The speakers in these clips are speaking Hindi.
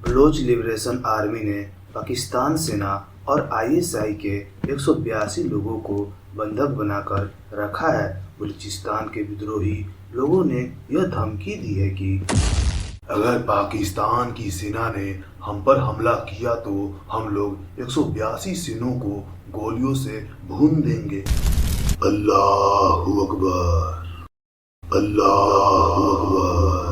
बलोच लिबरेशन आर्मी ने पाकिस्तान सेना और आईएसआई के 182 लोगों को बंधक बनाकर रखा है। बलूचिस्तान के विद्रोही लोगों ने यह धमकी दी है कि अगर पाकिस्तान की सेना ने हम पर हमला किया तो हम लोग 182 सिनों को गोलियों से भून देंगे। अल्लाहू अकबर, अल्लाहू अकबर।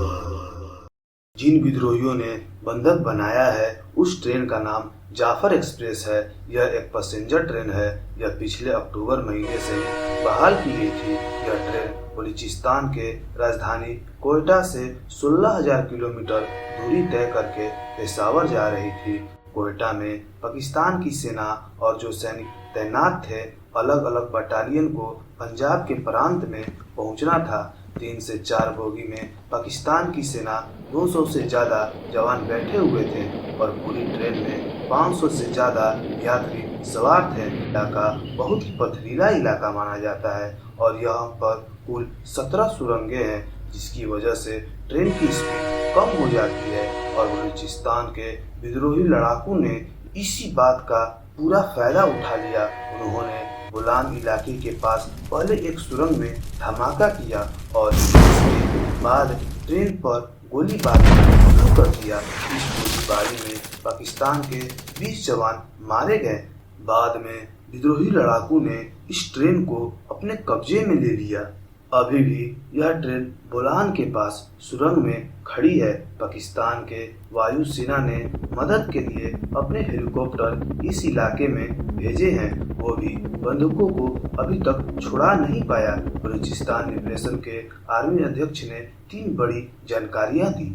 जिन विद्रोहियों ने बंधक बनाया है उस ट्रेन का नाम जाफर एक्सप्रेस है। यह एक पैसेंजर ट्रेन है। यह पिछले अक्टूबर महीने से बहाल की गई थी। यह ट्रेन बलूचिस्तान के राजधानी कोयटा से 16,000 किलोमीटर दूरी तय करके पेशावर जा रही थी। कोयटा में पाकिस्तान की सेना और जो सैनिक तैनात थे अलग अलग बटालियन को पंजाब के प्रांत में पहुंचना था। 3 से 4 बोगी में पाकिस्तान की सेना 200 से ज़्यादा जवान बैठे हुए थे और पूरी ट्रेन में 500 से ज़्यादा यात्री सवार थे। इलाका बहुत ही पथरीला इलाका माना जाता है और यहाँ पर कुल 17 सुरंगें हैं, जिसकी वजह से ट्रेन की स्पीड कम हो जाती है और बलूचिस्तान के विद्रोही लड़ाकू ने इसी बात का पूरा फायदा उठा लिया। उन्होंने बोलान इलाके के पास पहले एक सुरंग में धमाका किया और इसके बाद ट्रेन पर गोलीबारी शुरू कर दिया। इस गोलीबारी में पाकिस्तान के 20 जवान मारे गए। बाद में विद्रोही लड़ाकू ने इस ट्रेन को अपने कब्जे में ले लिया। अभी भी यह ट्रेन बोलान के पास सुरंग में खड़ी है। पाकिस्तान के वायुसेना ने मदद के लिए अपने हेलीकॉप्टर इस इलाके में भेजे हैं। वो भी बंदूकों को अभी तक छुड़ा नहीं पाया। बलूचिस्तान लिबरेशन के आर्मी अध्यक्ष ने 3 बड़ी जानकारियां दी।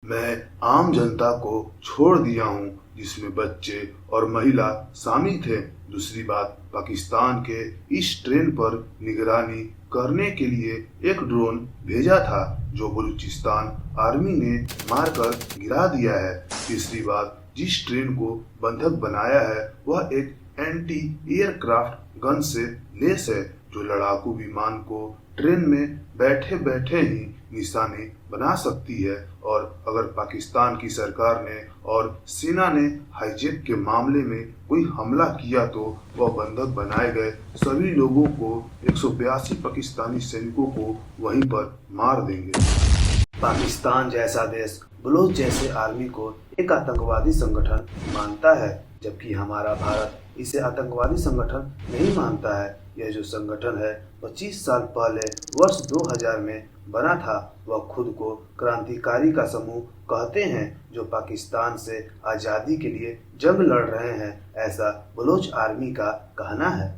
मैं आम जनता को छोड़ दिया हूँ, जिसमें बच्चे और महिला शामिल थे। दूसरी बात, पाकिस्तान के इस ट्रेन पर निगरानी करने के लिए एक ड्रोन भेजा था जो बलूचिस्तान आर्मी ने मारकर गिरा दिया है। तीसरी बात, जिस ट्रेन को बंधक बनाया है वह एक एंटी एयरक्राफ्ट गन से लेस है जो लड़ाकू विमान को ट्रेन में बैठे बैठे ही निशाने बना सकती है। और अगर पाकिस्तान की सरकार ने और सेना ने हाईजैक के मामले में कोई हमला किया तो वह बंधक बनाए गए सभी लोगों को 182 पाकिस्तानी सैनिकों को वहीं पर मार देंगे। पाकिस्तान जैसा देश बलोच जैसे आर्मी को एक आतंकवादी संगठन मानता है, जबकि हमारा भारत इसे आतंकवादी संगठन नहीं मानता है। यह जो संगठन है 25 साल पहले वर्ष 2000 में बना था। वह खुद को क्रांतिकारी का समूह कहते हैं जो पाकिस्तान से आज़ादी के लिए जंग लड़ रहे हैं, ऐसा बलोच आर्मी का कहना है।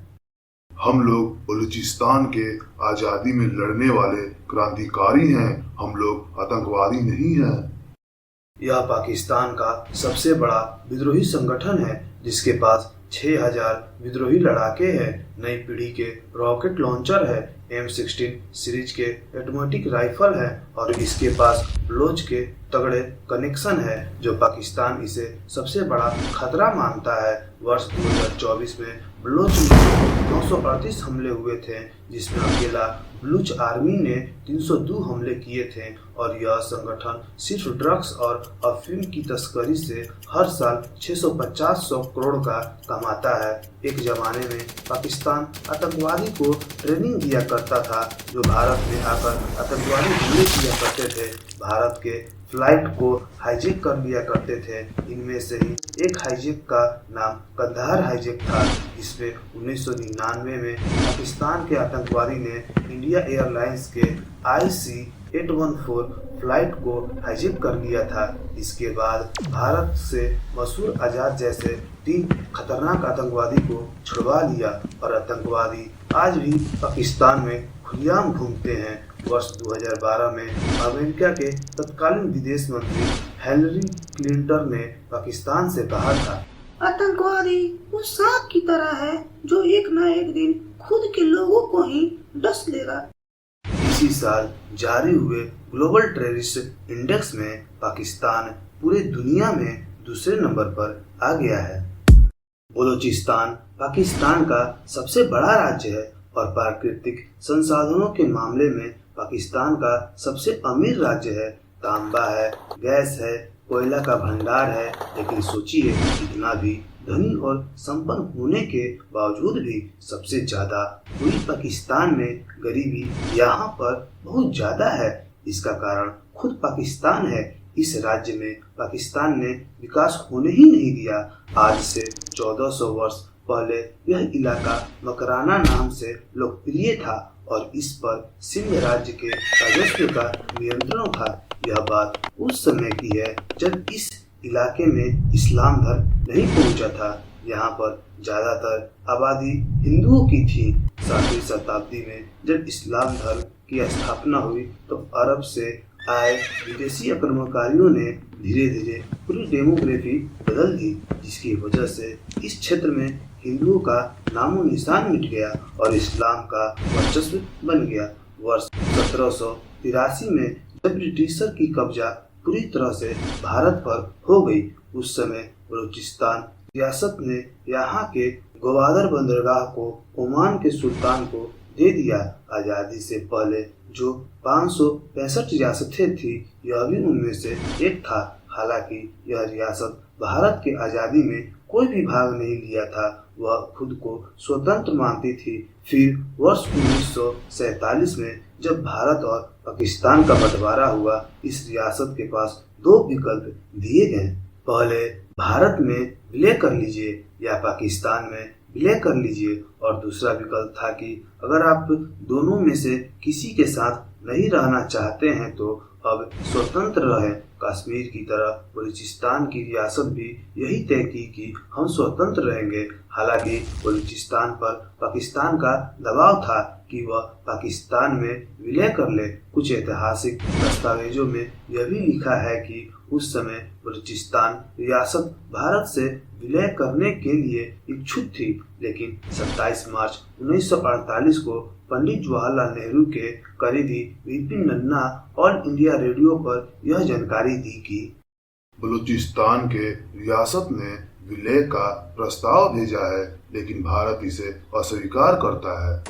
हम लोग बलूचिस्तान के आज़ादी में लड़ने वाले क्रांतिकारी हैं, हम लोग आतंकवादी नहीं हैं। यह पाकिस्तान का सबसे बड़ा विद्रोही संगठन है जिसके पास 6000 विद्रोही लड़ाके हैं। नई पीढ़ी के रॉकेट लॉन्चर है, M16 सीरीज के ऑटोमेटिक राइफल है और इसके पास बलोच के तगड़े कनेक्शन है जो पाकिस्तान इसे सबसे बड़ा खतरा मानता है। वर्ष 2024 में बलोच में 938 हमले हुए थे, जिसमें अकेला बलूच आर्मी ने 302 हमले किए थे और यह संगठन सिर्फ ड्रग्स और अफीम की तस्करी से हर साल 650 करोड़ का कमाता है। एक जमाने में पाकिस्तान आतंकवादी को ट्रेनिंग दिया करता था जो भारत में आकर आतंकवादी हमले किया करते थे। भारत के फ्लाइट को हाईजैक कर लिया करते थे। इनमें से ही एक हाईजैक का नाम कंधार हाईजैक था, जिसमें 1999 में पाकिस्तान के आतंकवादी ने इंडिया एयरलाइंस के IC-814 फ्लाइट को हाईजैक कर लिया था। इसके बाद भारत से मसूद अजहर जैसे 3 खतरनाक आतंकवादी को छुड़वा लिया और आतंकवादी आज भी पाकिस्तान में खुलेआम घूमते हैं। वर्ष 2012 में अमेरिका के तत्कालीन विदेश मंत्री हिलरी क्लिंटन ने पाकिस्तान से कहा था, आतंकवादी उस सांप की तरह है जो एक न एक दिन खुद के लोगों को ही डस लेगा। इसी साल जारी हुए ग्लोबल टेररिस्ट इंडेक्स में पाकिस्तान पूरे दुनिया में दूसरे नंबर पर आ गया है। बलूचिस्तान पाकिस्तान का सबसे बड़ा राज्य है और प्राकृतिक संसाधनों के मामले में पाकिस्तान का सबसे अमीर राज्य है। तांबा है, गैस है, कोयला का भंडार है, लेकिन सोचिए इतना भी धनी और संपन्न होने के बावजूद भी सबसे ज्यादा पूरी पाकिस्तान में गरीबी यहाँ पर बहुत ज्यादा है। इसका कारण खुद पाकिस्तान है। इस राज्य में पाकिस्तान ने विकास होने ही नहीं दिया। आज से 1400 वर्ष पहले यह इलाका मकराना नाम से लोकप्रिय था और इस पर सिंध राज्य के राजस्व का नियंत्रण था। यह बात उस समय की है जब इस इलाके में इस्लाम धर्म नहीं पहुंचा था। यहाँ पर ज्यादातर आबादी हिंदुओं की थी। 7वीं शताब्दी में जब इस्लाम धर्म की स्थापना हुई तो अरब से आए विदेशी आक्रमणकारियों ने धीरे धीरे पूरी डेमोग्राफी बदल दी, जिसकी वजह से इस क्षेत्र में हिंदुओं का नामो निशान मिट गया और इस्लाम का वर्चस्व बन गया। वर्ष 1783 में जब ब्रिटिशर की कब्जा पूरी तरह से भारत पर हो गई, उस समय बलूचिस्तान रियासत ने यहाँ के ग्वादर बंदरगाह को ओमान के सुल्तान को दे दिया। आजादी से पहले जो 565 रियासतें थी, यह भी उनमें से एक था। हालांकि यह रियासत भारत की आजादी में कोई भी भाग नहीं लिया था, वह खुद को स्वतंत्र मानती थी। फिर वर्ष 1947 में जब भारत और पाकिस्तान का बंटवारा हुआ, इस रियासत के पास 2 विकल्प दिए गए। पहले भारत में विलय कर लीजिए या पाकिस्तान में विलय कर लीजिए, और दूसरा विकल्प था कि अगर आप दोनों में से किसी के साथ नहीं रहना चाहते हैं तो अब स्वतंत्र रहें। कश्मीर की तरह बलूचिस्तान की रियासत भी यही तय की कि हम स्वतंत्र रहेंगे। हालांकि बलूचिस्तान पर पाकिस्तान का दबाव था कि वह पाकिस्तान में विलय कर ले। कुछ ऐतिहासिक दस्तावेजों में यह भी लिखा है कि उस समय बलूचिस्तान रियासत भारत से विलय करने के लिए इच्छुक थी, लेकिन 27 मार्च 1948 को पंडित जवाहरलाल नेहरू के करीबी विपिन नन्ना ऑल इंडिया रेडियो पर यह जानकारी दी कि बलूचिस्तान के रियासत ने विलय का प्रस्ताव भेजा है, लेकिन भारत इसे अस्वीकार करता है।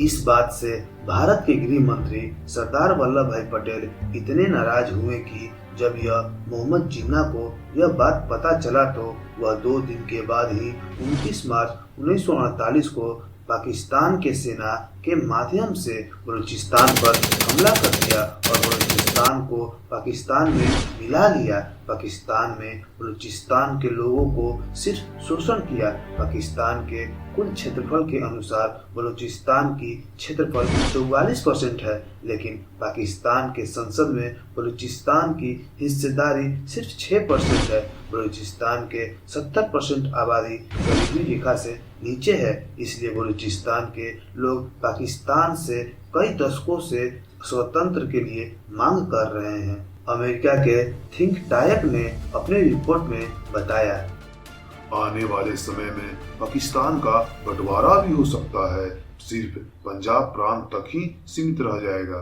इस बात से भारत के गृह मंत्री सरदार वल्लभ भाई पटेल इतने नाराज हुए कि जब यह मोहम्मद जिन्ना को यह बात पता चला तो वह 2 दिन के बाद ही 29 मार्च 1948 को पाकिस्तान के सेना के माध्यम से बलूचिस्तान पर हमला कर दिया और बलूचिस्तान को पाकिस्तान में मिला लिया। पाकिस्तान में बलूचिस्तान के लोगों को सिर्फ शोषण किया। पाकिस्तान के कुल क्षेत्रफल के अनुसार बलूचिस्तान की क्षेत्रफल 44% है, लेकिन पाकिस्तान के संसद में बलूचिस्तान की हिस्सेदारी सिर्फ 6% है। बलूचिस्तान के 70% आबादी गरीबी रेखा से नीचे है, इसलिए बलूचिस्तान के लोग पाकिस्तान से कई दशकों से स्वतंत्र के लिए मांग कर रहे हैं। अमेरिका के थिंक टैंक ने अपनी रिपोर्ट में बताया, आने वाले समय में पाकिस्तान का बंटवारा भी हो सकता है, सिर्फ पंजाब प्रांत तक ही सीमित रह जाएगा।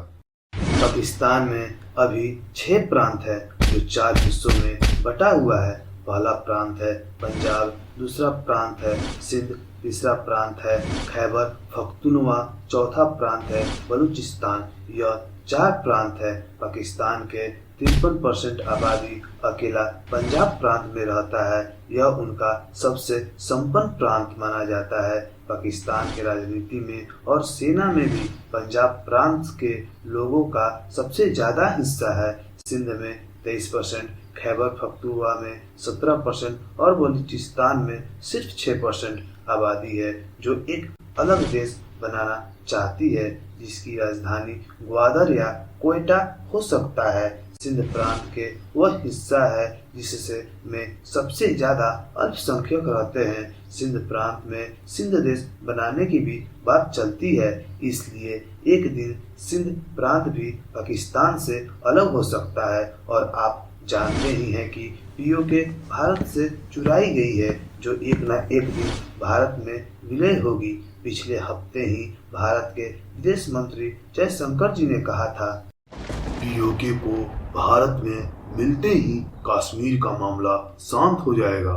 पाकिस्तान में अभी 6 प्रांत है जो 4 हिस्सों में बटा हुआ है। पहला प्रांत है पंजाब, दूसरा प्रांत है सिंध, तीसरा प्रांत है खैबर पख्तूनवा, चौथा प्रांत है बलूचिस्तान। यह 4 प्रांत है। पाकिस्तान के 53% आबादी अकेला पंजाब प्रांत में रहता है। यह उनका सबसे संपन्न प्रांत माना जाता है। पाकिस्तान के राजनीति में और सेना में भी पंजाब प्रांत के लोगों का सबसे ज्यादा हिस्सा है। सिंध में 23%, खैबर पख्तूनवा में 17% और बलूचिस्तान में सिर्फ 6% आबादी है, जो एक अलग देश बनाना चाहती है जिसकी राजधानी ग्वादर या कोयटा हो सकता है। सिंध प्रांत के वह हिस्सा है जिसमें सबसे ज्यादा अल्पसंख्यक रहते हैं। सिंध प्रांत में सिंध देश बनाने की भी बात चलती है, इसलिए एक दिन सिंध प्रांत भी पाकिस्तान से अलग हो सकता है। और आप जानते ही हैं कि पीओके भारत से चुराई गई है, जो एक न एक दिन भारत में विलय होगी। पिछले हफ्ते ही भारत के विदेश मंत्री जयशंकर जी ने कहा था, पीओके को भारत में मिलते ही कश्मीर का मामला शांत हो जाएगा।